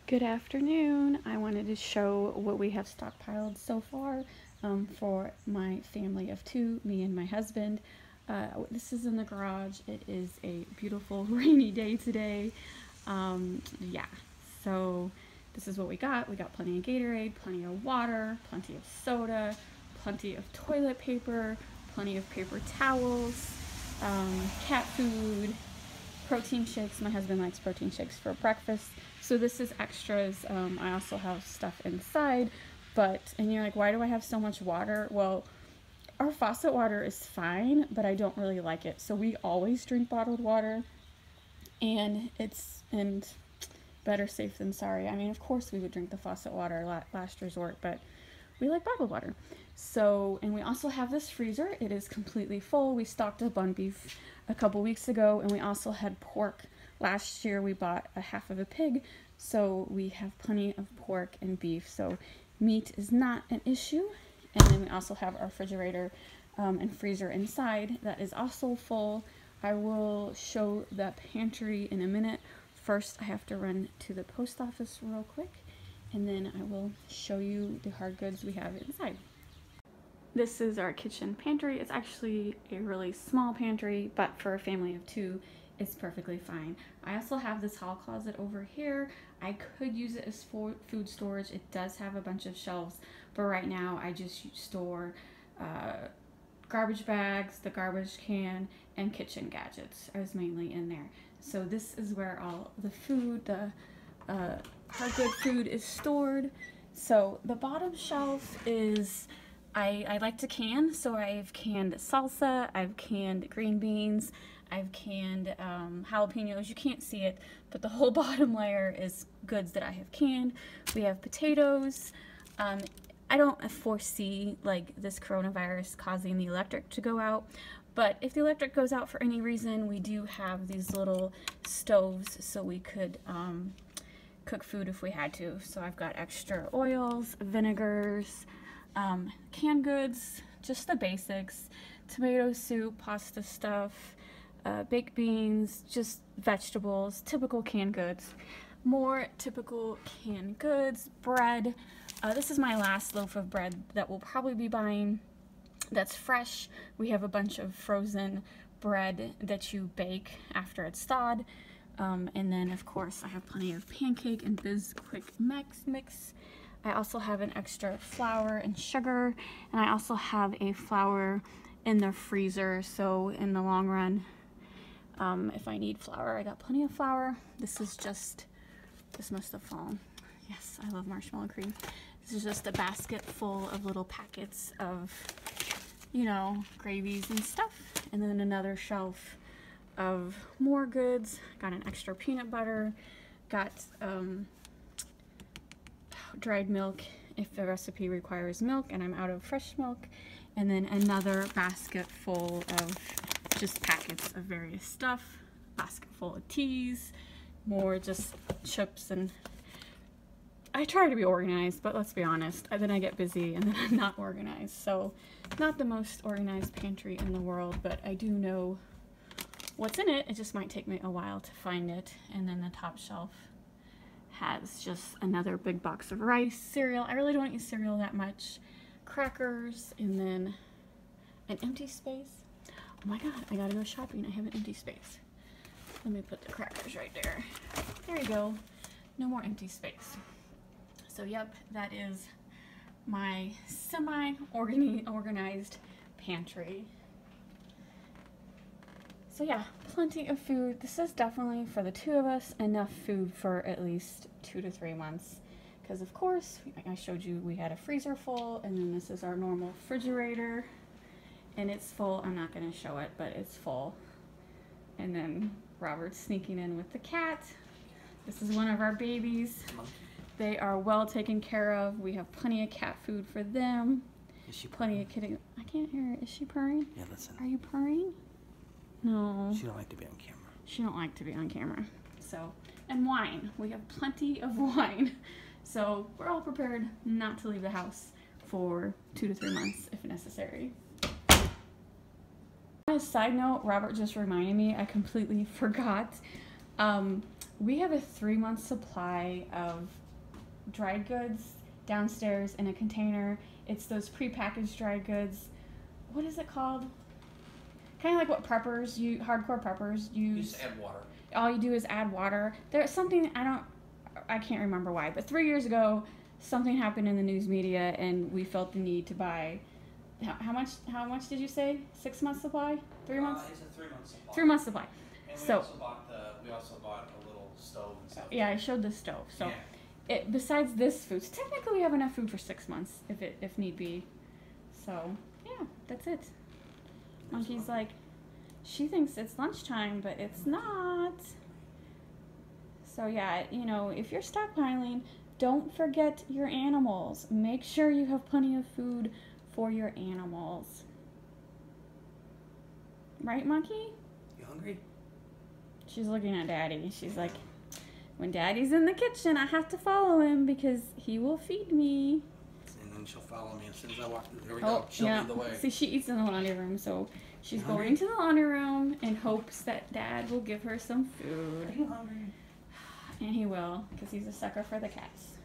Good afternoon. I wanted to show what we have stockpiled so far for my family of two, me and my husband. This is in the garage. It is a beautiful rainy day today. Yeah, so this is what we got. We got plenty of Gatorade, plenty of water, plenty of soda, plenty of toilet paper, plenty of paper towels, cat food, protein shakes. My husband likes protein shakes for breakfast. So this is extras. I also have stuff inside, and you're like, why do I have so much water? Well, our faucet water is fine, but I don't really like it. So we always drink bottled water, and better safe than sorry. I mean, of course we would drink the faucet water last resort, but we like bottled water. So, and we also have this freezer. It is completely full. We stocked up on beef a couple weeks ago, and we also had pork. Last year we bought a half of a pig, so we have plenty of pork and beef. So meat is not an issue. And then we also have our refrigerator and freezer inside that is also full. I will show the pantry in a minute. First, I have to run to the post office real quick, and then I will show you the hard goods we have inside. This is our kitchen pantry. It's actually a really small pantry, but for a family of two, it's perfectly fine. I also have this hall closet over here. I could use it as food storage. It does have a bunch of shelves, but right now I just store garbage bags, the garbage can, and kitchen gadgets is mainly in there. So this is where all the food, the hard good food is stored. So the bottom shelf is, I like to can, so I've canned salsa, I've canned green beans, I've canned jalapenos. You can't see it, but the whole bottom layer is goods that I have canned. We have potatoes. I don't foresee like this coronavirus causing the electric to go out, but if the electric goes out for any reason, we do have these little stoves so we could cook food if we had to. So I've got extra oils, vinegars, canned goods, just the basics, tomato soup, pasta stuff, baked beans, just vegetables, typical canned goods. More typical canned goods, bread. This is my last loaf of bread that we'll probably be buying that's fresh. We have a bunch of frozen bread that you bake after it's thawed. And then of course I have plenty of pancake and Bisquick mix. I also have an extra flour and sugar, and I also have a flour in the freezer, so in the long run, if I need flour, I got plenty of flour. This must have fallen. Yes, I love marshmallow cream. This is just a basket full of little packets of, you know, gravies and stuff. And then another shelf of more goods. Got an extra peanut butter. Got dried milk if the recipe requires milk and I'm out of fresh milk. And then another basket full of just packets of various stuff, basket full of teas, more just chips, and I try to be organized, but let's be honest, then I get busy and then I'm not organized. So not the most organized pantry in the world, but I do know what's in it. It just might take me a while to find it. And then the top shelf has just another big box of rice, cereal. I really don't eat cereal that much. Crackers, and then an empty space. Oh my god, I gotta go shopping. I have an empty space. Let me put the crackers right there. There you go. No more empty space. So yep, that is my semi-organized pantry. So yeah, plenty of food. This is definitely, for the two of us, enough food for at least 2 to 3 months. Because of course, like I showed you, we had a freezer full, and then this is our normal refrigerator. And it's full. I'm not going to show it, but it's full. And then Robert's sneaking in with the cat. This is one of our babies. They are well taken care of. We have plenty of cat food for them. Is she plenty purring? of kitty. I can't hear her. Is she purring? Yeah, listen. Are you purring? No. She don't like to be on camera. She don't like to be on camera. So, and wine. We have plenty of wine. So we're all prepared not to leave the house for 2 to 3 months if necessary. On a side note, Robert just reminded me, I completely forgot. We have a 3-month supply of dried goods downstairs in a container. It's those prepackaged dried goods. What is it called? Kind of like what hardcore preppers use. You just add water. All you do is add water. There's something I can't remember why, but 3 years ago, something happened in the news media, and we felt the need to buy. How much? How much did you say? 6 months supply? 3 months? It's a 3-month supply. 3 month supply. And So we also bought a little stove and stuff. yeah, I showed the stove. So yeah. Besides this food, so technically we have enough food for 6 months if need be. So yeah, that's it. Monkey's like, she thinks it's lunchtime, but it's not. So yeah, if you're stockpiling, don't forget your animals. Make sure you have plenty of food for your animals. Right, Monkey? You hungry? She's looking at Daddy. She's like, when Daddy's in the kitchen, I have to follow him because he will feed me. And then she'll follow me as soon as I walk through. Here we go. She'll lead the way. See, she eats in the laundry room, so she's going to the laundry room in hopes that Dad will give her some food. Are you hungry? And he will, because he's a sucker for the cats.